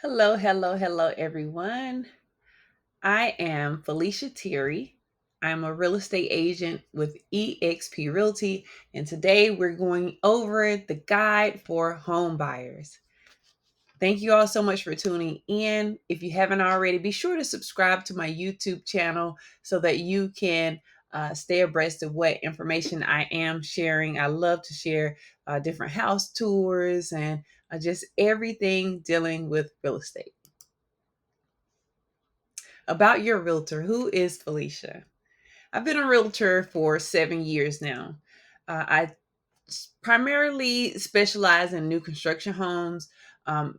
Hello, hello, hello, everyone. I am Felicia Terry. I'm a real estate agent with eXp Realty, and today we're going over the guide for home buyers. Thank you all so much for tuning in. If you haven't already, be sure to subscribe to my YouTube channel so that you can stay abreast of what information I am sharing. I love to share different house tours and just everything dealing with real estate. About your realtor, who is Felicia? I've been a realtor for 7 years now. I primarily specialize in new construction homes,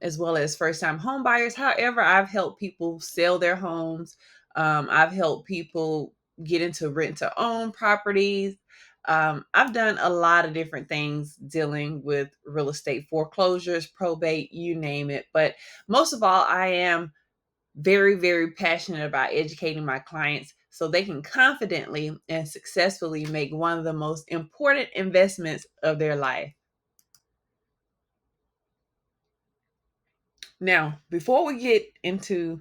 as well as first time home buyers. However, I've helped people sell their homes. I've helped people get into rent to own properties. I've done a lot of different things dealing with real estate, foreclosures, probate, you name it. But most of all, I am very, very passionate about educating my clients so they can confidently and successfully make one of the most important investments of their life. Now, before we get into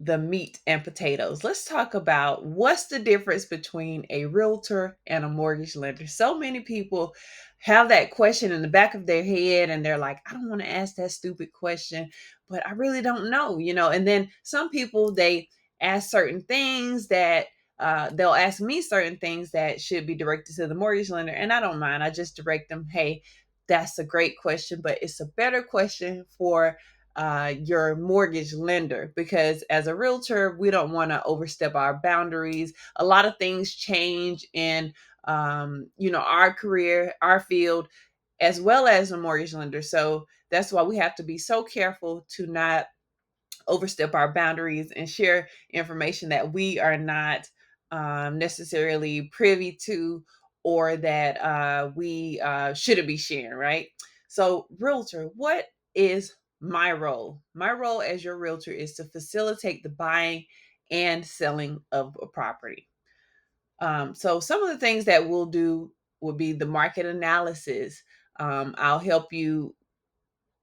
the meat and potatoes, let's talk about what's the difference between a realtor and a mortgage lender. So many people have that question in the back of their head and they're like, I don't want to ask that stupid question, but I really don't know. And then some people, they ask certain things that they'll ask me certain things that should be directed to the mortgage lender, and I don't mind. I just direct them, hey, that's a great question, but it's a better question for your mortgage lender, because as a realtor we don't want to overstep our boundaries. A lot of things change in our career, our field, as well as a mortgage lender. So that's why we have to be so careful to not overstep our boundaries and share information that we are not necessarily privy to, or that we shouldn't be sharing, right? So, realtor, what is my role? My role as your realtor is to facilitate the buying and selling of a property. So, some of the things that we'll do will be the market analysis. I'll help you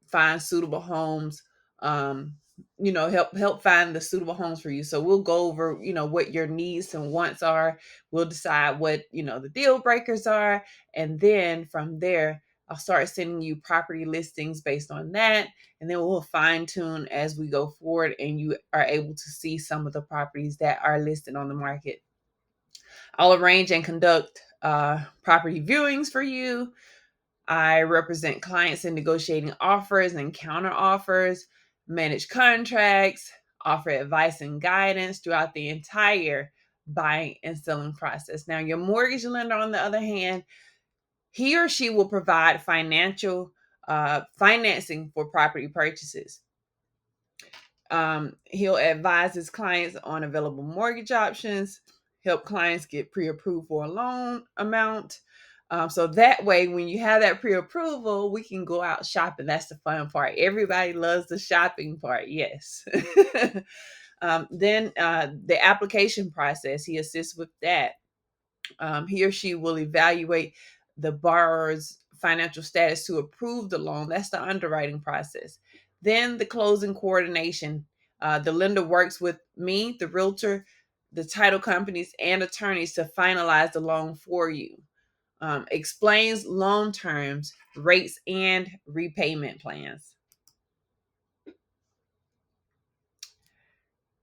find suitable homes, help find the suitable homes for you. So we'll go over what your needs and wants are. We'll decide what the deal breakers are, and then from there I'll start sending you property listings based on that, and then we'll fine tune as we go forward, and you are able to see some of the properties that are listed on the market. I'll arrange and conduct property viewings for you. I represent clients in negotiating offers and counter offers, manage contracts, offer advice and guidance throughout the entire buying and selling process. Now, your mortgage lender, on the other hand, he or she will provide financial financing for property purchases. He'll advise his clients on available mortgage options, help clients get pre-approved for a loan amount. So that way, when you have that pre-approval, we can go out shopping. That's the fun part. Everybody loves the shopping part. Yes. Then the application process, he assists with that. He or she will evaluate the borrower's financial status to approve the loan. That's the underwriting process. Then the closing coordination. The lender works with me, the realtor, the title companies, and attorneys to finalize the loan for you. Explains loan terms, rates, and repayment plans.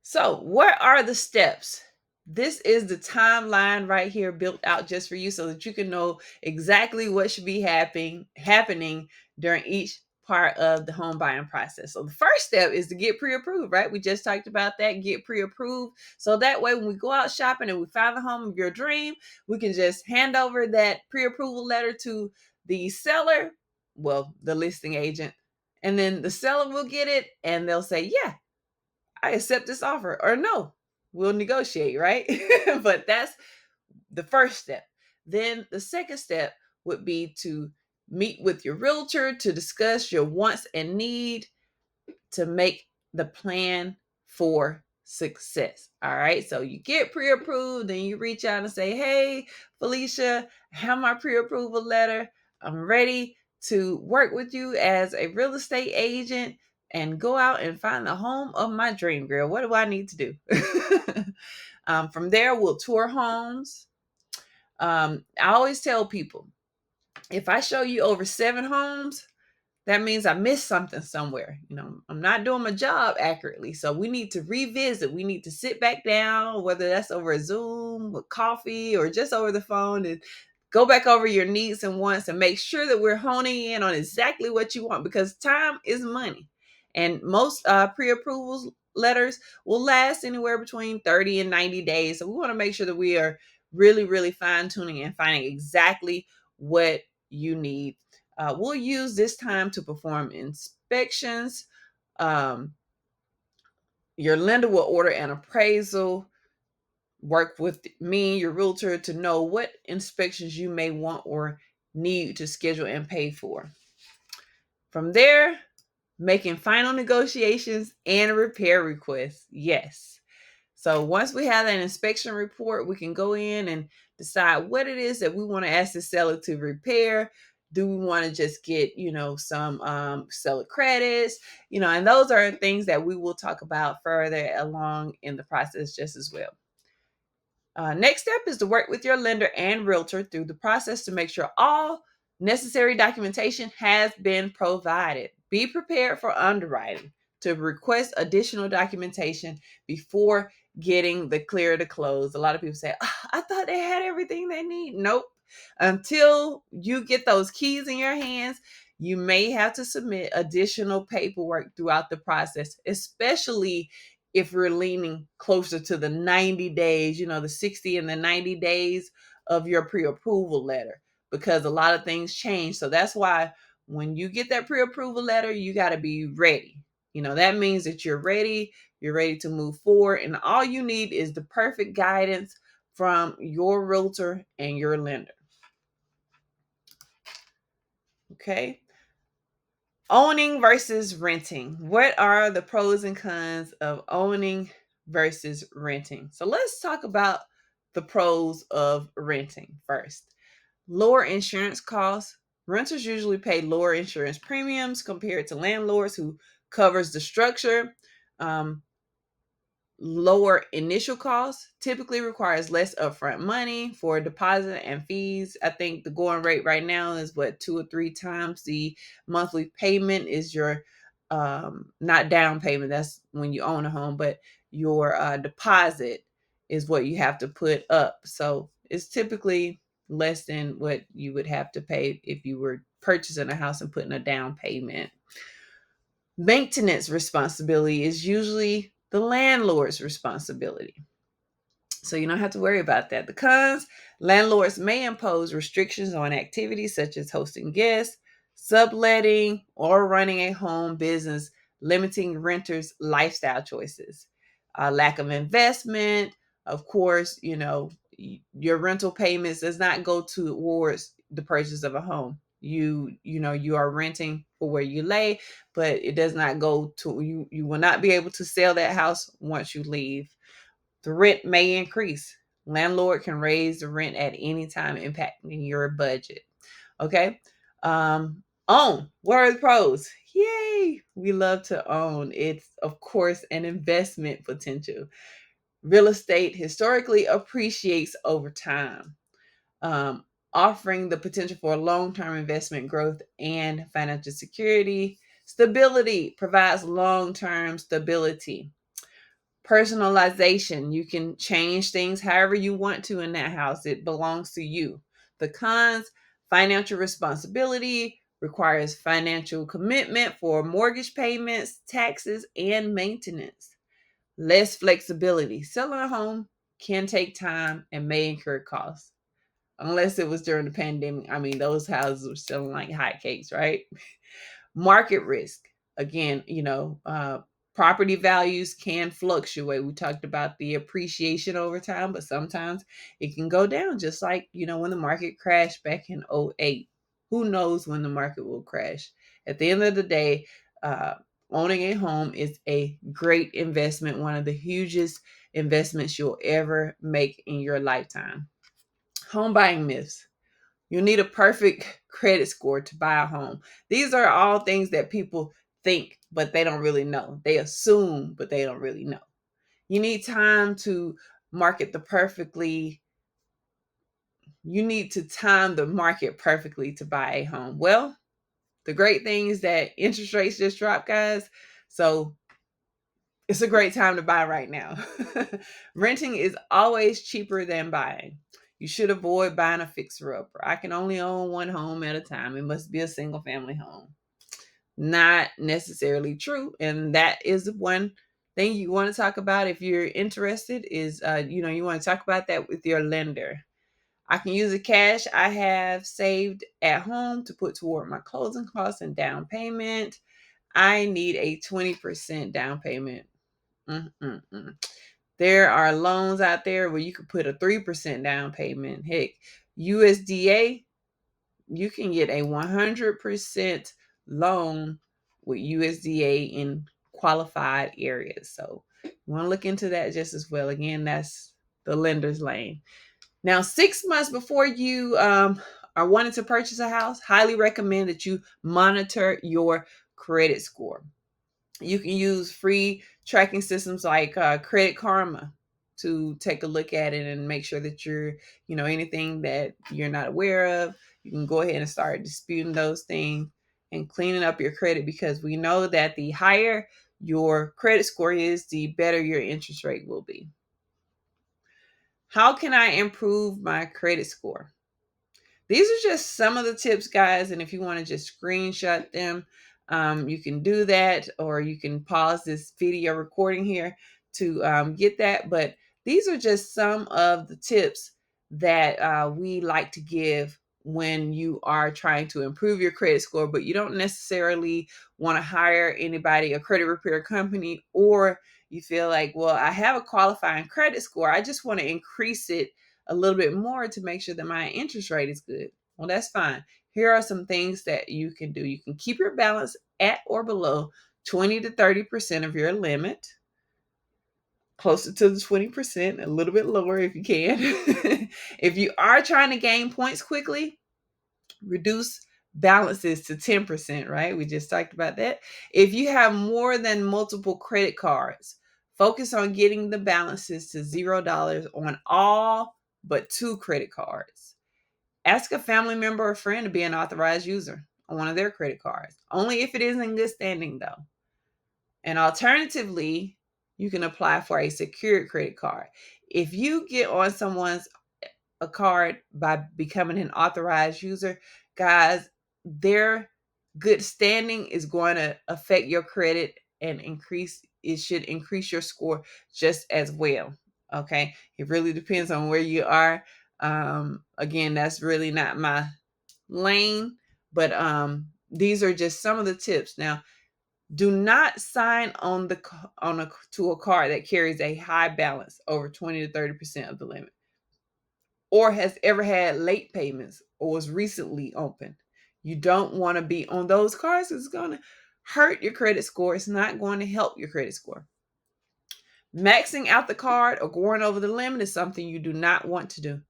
So, what are the steps? This is the timeline right here built out just for you so that you can know exactly what should be happening during each part of the home buying process. So the first step is to get pre-approved, right? We just talked about that, get pre-approved. So that way when we go out shopping and we find the home of your dream, we can just hand over that pre-approval letter to the seller, well, the listing agent, and then the seller will get it and they'll say, "Yeah, I accept this offer," or "No, we'll negotiate," right? But that's the first step. Then the second step would be to meet with your realtor to discuss your wants and need to make the plan for success. All right. So you get pre approved, then you reach out and say, "Hey, Felicia, I have my pre approval letter. I'm ready to work with you as a real estate agent. and go out and find the home of my dream, girl. What do I need to do? From there, we'll tour homes. I always tell people, if I show you over 7 homes, that means I missed something somewhere. I'm not doing my job accurately. So we need to revisit. We need to sit back down, whether that's over a Zoom with coffee or just over the phone, and go back over your needs and wants and make sure that we're honing in on exactly what you want, because time is money. And most pre-approvals letters will last anywhere between 30 and 90 days. So we want to make sure that we are really, really fine tuning and finding exactly what you need. We'll use this time to perform inspections. Um, your lender will order an appraisal. Work with me, your realtor, to know what inspections you may want or need to schedule and pay for. From there, making final negotiations and repair requests. Yes. So once we have that inspection report, we can go in and decide what it is that we want to ask the seller to repair. Do we want to just get, some seller credits, and those are things that we will talk about further along in the process just as well. Next step is to work with your lender and realtor through the process to make sure all necessary documentation has been provided. Be prepared for underwriting to request additional documentation before getting the clear to close. A lot of people say, I thought they had everything they need. Nope. Until you get those keys in your hands, you may have to submit additional paperwork throughout the process, especially if we're leaning closer to the 90 days, the 60 and the 90 days of your pre-approval letter, because a lot of things change. So that's why when you get that pre-approval letter, you got to be ready. That means that you're ready to move forward, and all you need is the perfect guidance from your realtor and your lender. Okay. Owning versus renting. What are the pros and cons of owning versus renting? So let's talk about the pros of renting first. Lower insurance costs. Renters usually pay lower insurance premiums compared to landlords who covers the structure. Lower initial costs typically requires less upfront money for deposit and fees. I think the going rate right now is 2 or 3 times the monthly payment is your not down payment, that's when you own a home, but your deposit is what you have to put up. So it's typically less than what you would have to pay if you were purchasing a house and putting a down payment. Maintenance responsibility is usually the landlord's responsibility, so you don't have to worry about that. The cons: landlords may impose restrictions on activities such as hosting guests, subletting, or running a home business, limiting renters' lifestyle choices. Lack of investment. Of course, your rental payments does not go towards the purchase of a home. You are renting for where you lay, but it does not go to you. You will not be able to sell that house once you leave. The rent may increase. Landlord can raise the rent at any time, impacting your budget. Okay. Own. What are the pros? Yay! We love to own. It's, of course, an investment potential. Real estate historically appreciates over time, um, offering the potential for long-term investment growth and financial security. Stability provides long-term stability. Personalization. You can change things however you want to in that house. It belongs to you. The cons: financial responsibility requires financial commitment for mortgage payments, taxes, and maintenance. Less flexibility. Selling a home can take time and may incur costs. Unless it was during the pandemic. I mean, those houses were selling like hotcakes, right? Market risk. Again, property values can fluctuate. We talked about the appreciation over time, but sometimes it can go down, just like, when the market crashed back in '08. Who knows when the market will crash? At the end of the day, owning a home is a great investment, one of the hugest investments you'll ever make in your lifetime. Home buying myths. You need a perfect credit score to buy a home. These are all things that people think but they don't really know. They assume, but they don't really know. You need time to market the perfectly. You need to time the market perfectly to buy a home. Well, the great thing is that interest rates just dropped, guys. So it's a great time to buy right now. Renting is always cheaper than buying. You should avoid buying a fixer-upper. I can only own one home at a time. It must be a single family home. Not necessarily true. And that is one thing you want to talk about if you're interested is, you want to talk about that with your lender. I can use the cash I have saved at home to put toward my closing costs and down payment. I need a 20% down payment. Mm-mm-mm. There are loans out there where you could put a 3% down payment. Heck, USDA, you can get a 100% loan with USDA in qualified areas. So you want to look into that just as well. Again, that's the lender's lane. Now, 6 months before you are wanting to purchase a house, highly recommend that you monitor your credit score. You can use free tracking systems like Credit Karma to take a look at it and make sure that anything that you're not aware of, you can go ahead and start disputing those things and cleaning up your credit, because we know that the higher your credit score is, the better your interest rate will be. How can I improve my credit score? These are just some of the tips, guys. And if you want to just screenshot them, you can do that, or you can pause this video recording here to get that. But these are just some of the tips that we like to give when you are trying to improve your credit score, but you don't necessarily want to hire anybody, a credit repair company, or you feel like, well, I have a qualifying credit score. I just want to increase it a little bit more to make sure that my interest rate is good. Well, that's fine. Here are some things that you can do. You can keep your balance at or below 20 to 30% of your limit, closer to the 20%, a little bit lower if you can. If you are trying to gain points quickly, reduce balances to 10%, right? We just talked about that. If you have more than multiple credit cards, focus on getting the balances to $0 on all but 2 credit cards. Ask a family member or friend to be an authorized user on one of their credit cards, only if it is in good standing, though. And alternatively, you can apply for a secured credit card. If you get on someone's a card by becoming an authorized user, guys, their good standing is going to affect your credit and should increase your score just as well. Okay. It really depends on where you are. Again, that's really not my lane, but these are just some of the tips. Now, do not sign to a card that carries a high balance over 20 to 30% of the limit, or has ever had late payments, or was recently opened. You don't want to be on those cards. It's going to hurt your credit score. It's not going to help your credit score. Maxing out the card or going over the limit is something you do not want to do.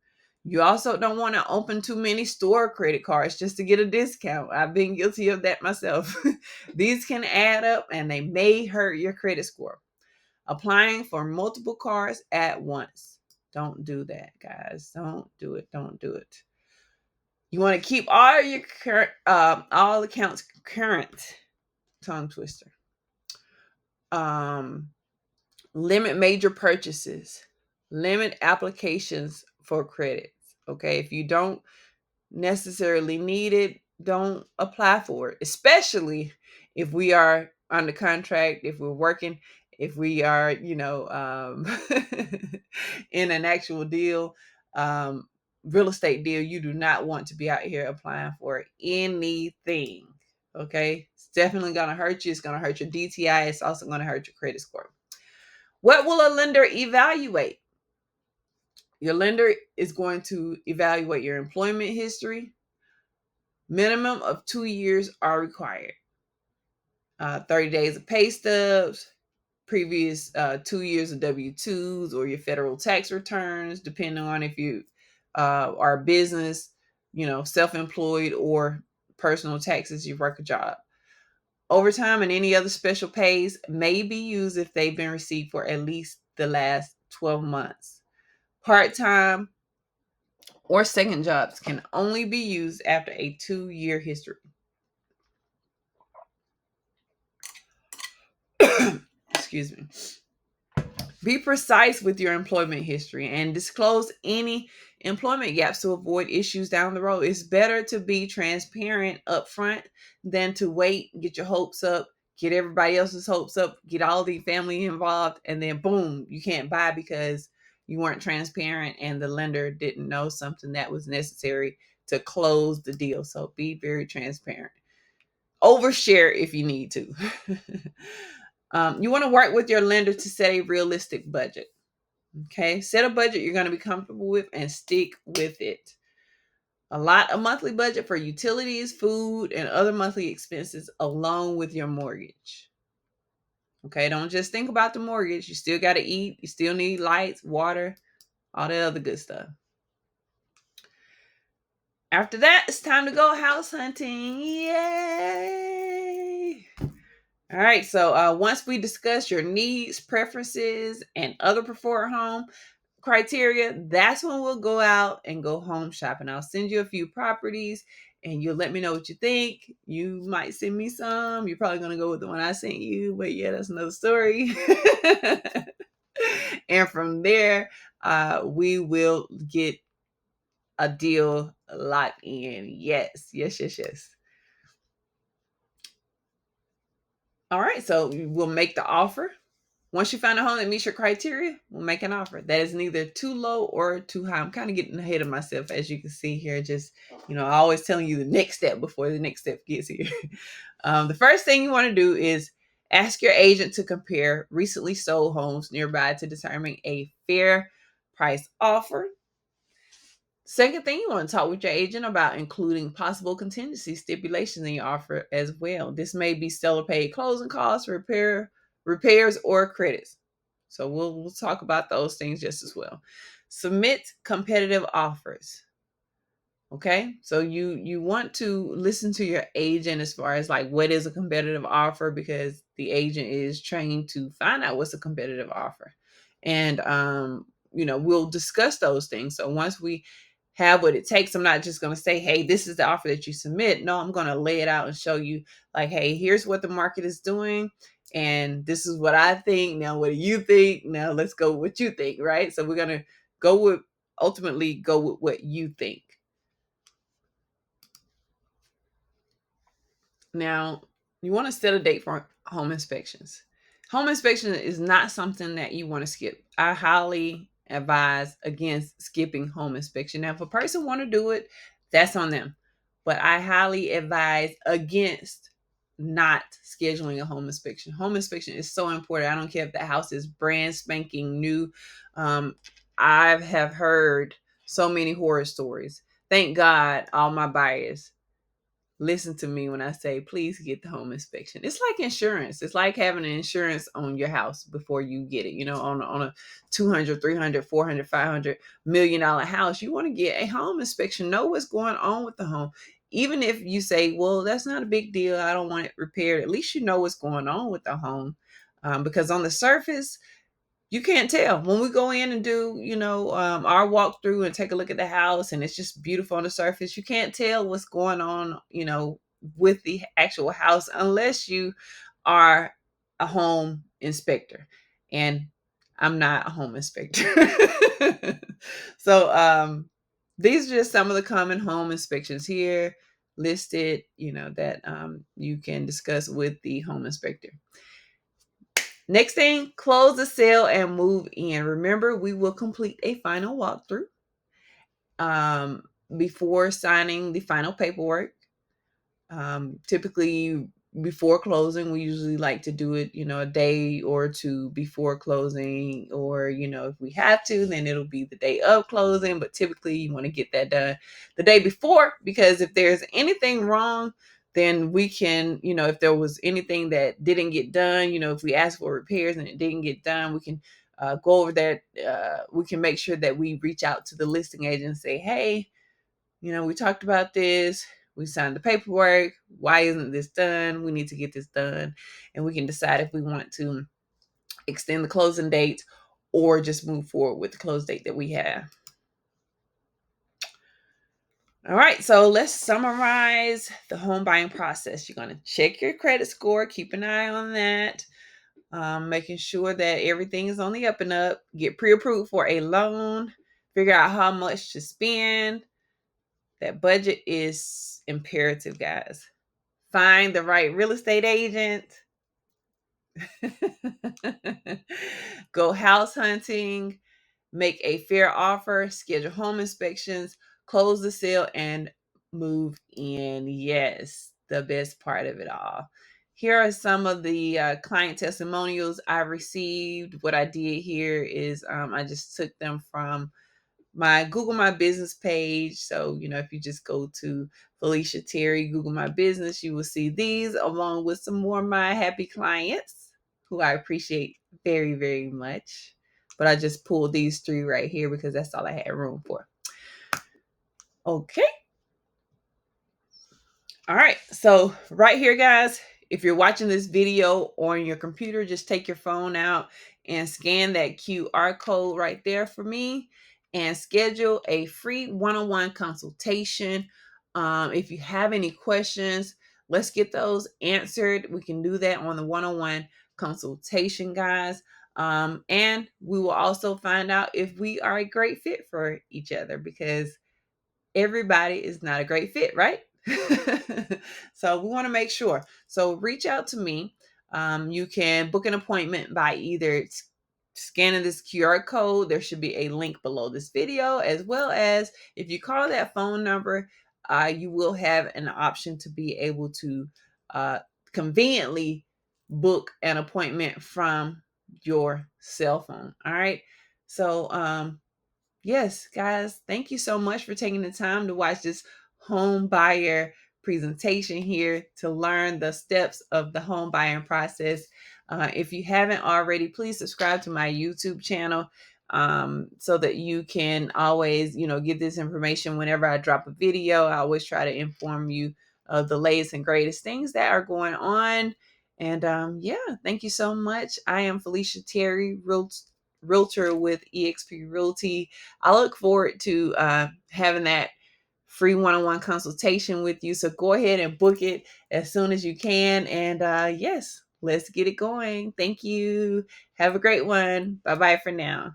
You also don't want to open too many store credit cards just to get a discount. I've been guilty of that myself. These can add up and they may hurt your credit score. Applying for multiple cards at once. Don't do that, guys. Don't do it. Don't do it. You want to keep all accounts current. Tongue twister. Limit major purchases. Limit applications for credits. Okay, if you don't necessarily need it, don't apply for it. Especially if we are under contract, if we're working, if we are, in an actual deal, real estate deal. You do not want to be out here applying for anything. Okay, it's definitely going to hurt you. It's going to hurt your DTI. It's also going to hurt your credit score. What will a lender evaluate? Your lender is going to evaluate your employment history. Minimum of 2 years are required. 30 days of pay stubs, previous 2 years of W-2s, or your federal tax returns, depending on if you are a business, self-employed, or personal taxes, you work a job. Overtime and any other special pays may be used if they've been received for at least the last 12 months. Part-time or second jobs can only be used after a 2-year history. Excuse me. Be precise with your employment history and disclose any employment gaps to avoid issues down the road. It's better to be transparent up front than to wait, get your hopes up, get everybody else's hopes up, get all the family involved, and then boom, you can't buy because you weren't transparent and the lender didn't know something that was necessary to close the deal. So be very transparent. Overshare if you need to. You want to work with your lender to set a realistic budget. Okay, set a budget you're going to be comfortable with and stick with it. Allot a monthly budget for utilities, food, and other monthly expenses along with your mortgage. Okay, don't just think about the mortgage. You still got to eat, you still need lights, water, all that other good stuff. After that, it's time to go house hunting. Yay! All right, so once we discuss your needs, preferences, and other preferred home criteria, that's when we'll go out and go home shopping. I'll send you a few properties and you'll let me know what you think. You might send me some. You're probably going to go with the one I sent you, but yeah, that's another story. And from there, we will get a deal locked in. Yes, yes, yes, yes. All right, so we'll make the offer. Once you find a home that meets your criteria, we'll make an offer that is neither too low or too high. I'm kind of getting ahead of myself, as you can see here. Just, I always telling you the next step before the next step gets here. The first thing you want to do is ask your agent to compare recently sold homes nearby to determine a fair price offer. Second thing, you want to talk with your agent about including possible contingency stipulations in your offer as well. This may be seller paid closing costs, repairs, or credits. So we'll talk about those things just as well. Submit competitive offers. Okay, so you want to listen to your agent as far as like what is a competitive offer, because the agent is trained to find out what's a competitive offer, and we'll discuss those things. So once we have what it takes, I'm not just going to say, hey, this is the offer that you submit. No, I'm going to lay it out and show you like, hey, here's what the market is doing and this is what I think. Now what do you think? Now let's go with what you think, right? So we're going to ultimately go with what you think. Now, you want to set a date for home inspections. Home inspection is not something that you want to skip. I highly advise against skipping home inspection. Now, if a person want to do it, that's on them. But I highly advise against not scheduling a home inspection. Home inspection is so important. I don't care if the house is brand spanking new. I have heard so many horror stories. Thank God all my buyers listen to me when I say, please get the home inspection. It's like insurance. It's like having an insurance on your house before you get it. On a 200, 300, 400, 500 million dollar house, you want to get a home inspection, know what's going on with the home. Even if you say, well, that's not a big deal, I don't want it repaired, at least you know what's going on with the home. Because on the surface, you can't tell. When we go in and do, our walkthrough and take a look at the house and it's just beautiful on the surface, you can't tell what's going on, with the actual house unless you are a home inspector. And I'm not a home inspector. So these are just some of the common home inspections here listed, that you can discuss with the home inspector. Next thing, close the sale and move in. Remember, we will complete a final walkthrough um, before signing the final paperwork. Typically, before closing, we usually like to do it, a day or two before closing, or, if we have to, then it'll be the day of closing. But typically, you want to get that done the day before, because if there's anything wrong, then we can, if there was anything that didn't get done, if we asked for repairs and it didn't get done, we can go over that. We can make sure that we reach out to the listing agent and say, hey, we talked about this. We signed the paperwork. Why isn't this done? We need to get this done. And we can decide if we want to extend the closing date or just move forward with the close date that we have. All right, so let's summarize the home buying process. You're going to check your credit score, keep an eye on that, making sure that everything is on the up and up. Get pre-approved for a loan, figure out how much to spend. That budget is imperative, guys. Find the right real estate agent. Go house hunting, make a fair offer, schedule home inspections, close the sale, and move in. Yes, the best part of it all. Here are some of the client testimonials I received. What I did here is I just took them from my Google My Business page. So, if you just go to Felicia Terry, Google My Business, you will see these along with some more of my happy clients who I appreciate very, very much. But I just pulled these three right here because that's all I had room for. Okay. All right. So right here, guys, if you're watching this video on your computer, just take your phone out and scan that QR code right there for me and schedule a free one-on-one consultation. If you have any questions, let's get those answered. We can do that on the one-on-one consultation, guys. And we will also find out if we are a great fit for each other, because everybody is not a great fit, right? So we want to make sure. So reach out to me. You can book an appointment by either scanning this QR code. There should be a link below this video, as well as if you call that phone number, you will have an option to be able to conveniently book an appointment from your cell phone. All right. So yes, guys, thank you so much for taking the time to watch this home buyer presentation here to learn the steps of the home buying process. If you haven't already, please subscribe to my YouTube channel so that you can always, get this information whenever I drop a video. I always try to inform you of the latest and greatest things that are going on. And yeah, thank you so much. I am Felicia Terry, realtor with eXp Realty. I look forward to having that free one-on-one consultation with you. So go ahead and book it as soon as you can. And yes, let's get it going. Thank you. Have a great one. Bye-bye for now.